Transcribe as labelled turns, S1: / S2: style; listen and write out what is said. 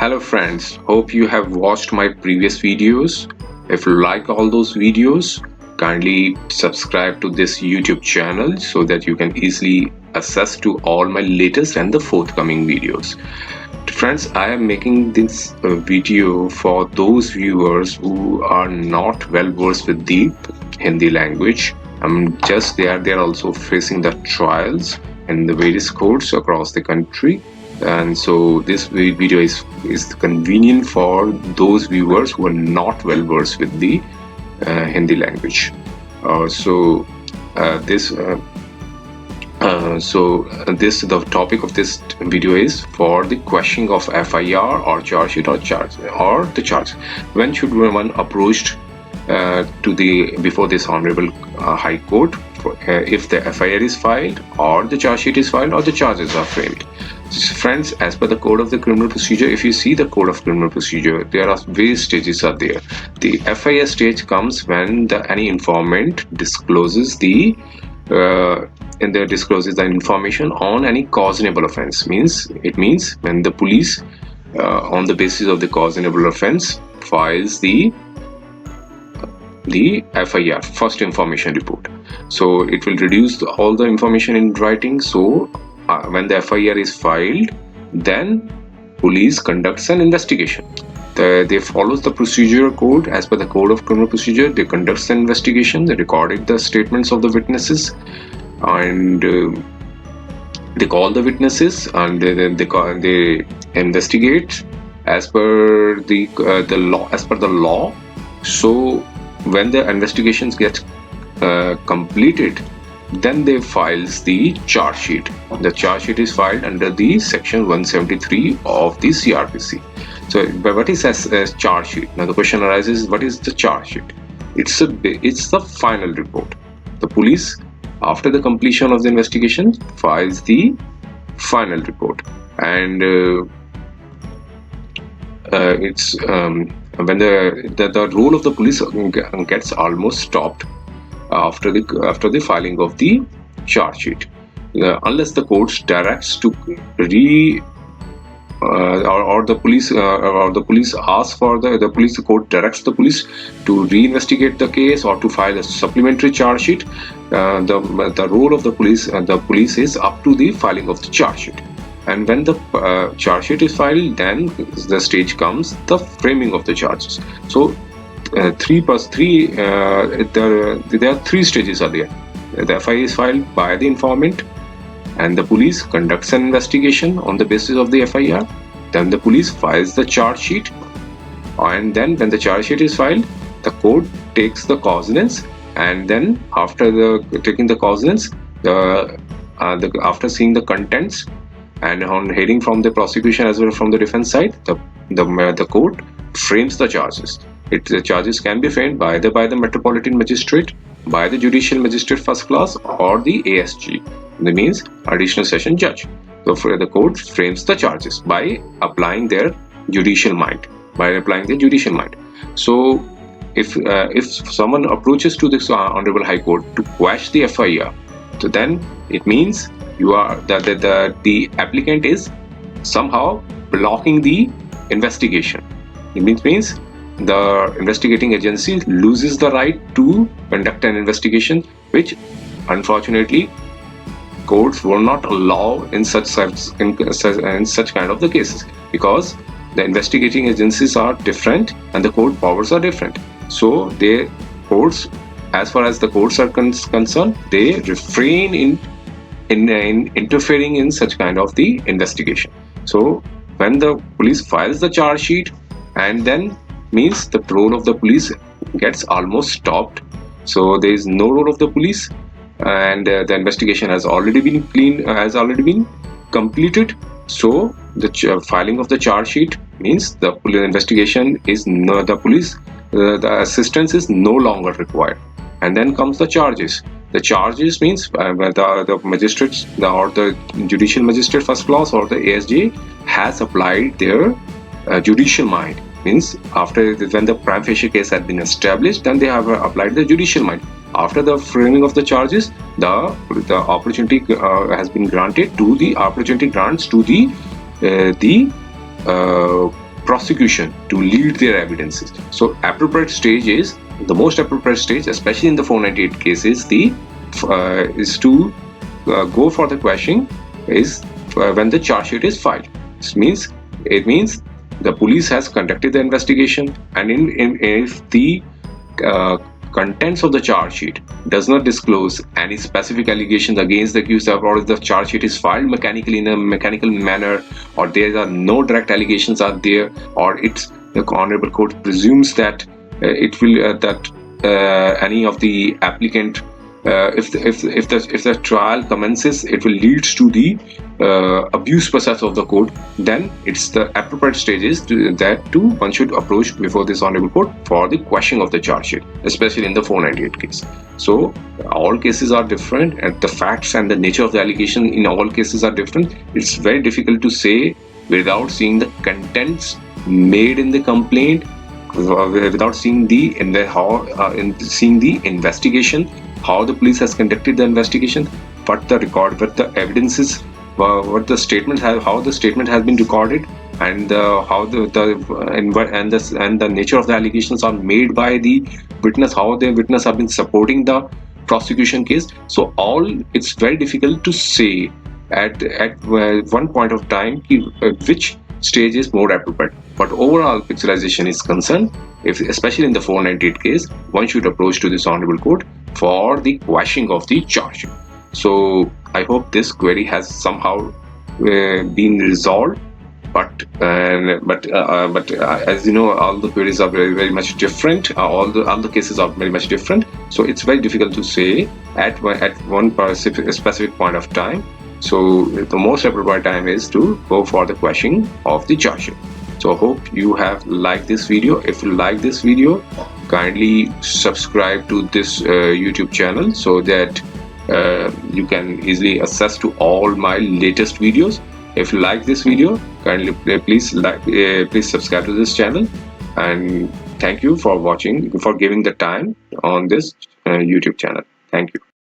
S1: Hello friends, hope you have watched my previous videos. If you like all those videos, kindly subscribe to this YouTube channel so that you can easily access to all my latest and the forthcoming videos. Friends, I am making this video for those viewers who are not well versed with the Hindi language. They are also facing the trials in the various courts across the country, and so this video is convenient for those viewers who are not well versed with the Hindi language. So this the topic of this video is for the questioning of FIR or charge sheet or the charge. When should one approach to the before this honorable High Court if the FIR is filed or the charge sheet is filed or the charges are framed? Friends, as per the Code of the Criminal Procedure, if you see the Code of Criminal Procedure, there are various stages are there. The FIR stage comes when any informant discloses the information on any cautionable offense. It means when the police on the basis of the cautionable offense files the FIR, first information report. So it will reduce all the information in writing. So when the FIR is filed, then police conducts an investigation. They follows the procedure code as per the Code of Criminal Procedure. They conducts an investigation. They recorded the statements of the witnesses, and they call the witnesses, and they investigate as per the law. As per the law, so when the investigations get completed, then they files the charge sheet. The charge sheet is filed under the section 173 of the CRPC. So, but what is a charge sheet? Now the question arises: what is the charge sheet? It's the final report. The police, after the completion of the investigation, files the final report, and it's when the role of the police gets almost stopped after the filing of the charge sheet, unless the court directs to or the police asks for the court directs the police to reinvestigate the case or to file a supplementary charge sheet. The role of the police is up to the filing of the charge sheet. And when the charge sheet is filed, then the stage comes the framing of the charges. So there are three stages are there. The FIR is filed by the informant, and the police conducts an investigation on the basis of the FIR. Then the police files the charge sheet, and then when the charge sheet is filed, the court takes the cognizance, and then after taking the cognizance, after seeing the contents and on hearing from the prosecution as well as from the defense side, the court frames the charges. The charges can be framed either by the Metropolitan Magistrate, by the Judicial Magistrate First Class, or the ASG. That means Additional Session Judge. So the court frames the charges by applying their judicial mind. So if someone approaches to this Honorable High Court to quash the FIR, so then it means the applicant is somehow blocking the investigation. It means the investigating agency loses the right to conduct an investigation, which unfortunately courts will not allow in such kind of the cases, because the investigating agencies are different and the court powers are different. So the courts, as far as the courts are concerned, they refrain in interfering in such kind of the investigation. So when the police files the charge sheet, and then means the role of the police gets almost stopped. So there is no role of the police, and the investigation has already been completed. So the filing of the charge sheet means the investigation is the assistance is no longer required. And then comes the charges. The charges means the magistrates or the Judicial Magistrate First Class or the ASJ has applied their judicial mind. Means after when the prima facie case has been established, then they have applied the judicial mind. After the framing of the charges, the opportunity grants to the prosecution to lead their evidences. So appropriate stage is the most appropriate stage, especially in the 498 cases. Is to go for the questioning is when the charge sheet is filed. It means the police has conducted the investigation, and if the contents of the charge sheet does not disclose any specific allegations against the accused, or if the charge sheet is filed mechanically in a mechanical manner, or there are no direct allegations are there, or the honorable court presumes that it will any of the applicant, if the trial commences, it will lead to the abuse process of the court, then it's the appropriate stages one should approach before this honorable court for the questioning of the charge sheet, especially in the 498 case. So all cases are different, and the facts and the nature of the allegation in all cases are different. It's very difficult to say without seeing the contents made in the complaint, without seeing seeing the investigation, how the police has conducted the investigation, what the evidence is, what the statement how the statement has been recorded, and how the nature of the allegations are made by the witness, how the witness have been supporting the prosecution case. So it's very difficult to say at one point of time which stage is more appropriate. But overall picturization is concerned, especially in the 498 case, one should approach to this honorable court for the quashing of the charge. So I hope this query has somehow been resolved. But as you know, all the queries are very, very much different. All the cases are very much different. So it's very difficult to say at one specific point of time. So the most appropriate time is to go for the quashing of the charge sheet. So I hope you have liked this video. If you like this video, kindly subscribe to this YouTube channel so that you can easily access to all my latest videos. If you like this video, kindly please subscribe to this channel, and thank you for watching, for giving the time on this YouTube channel. Thank you.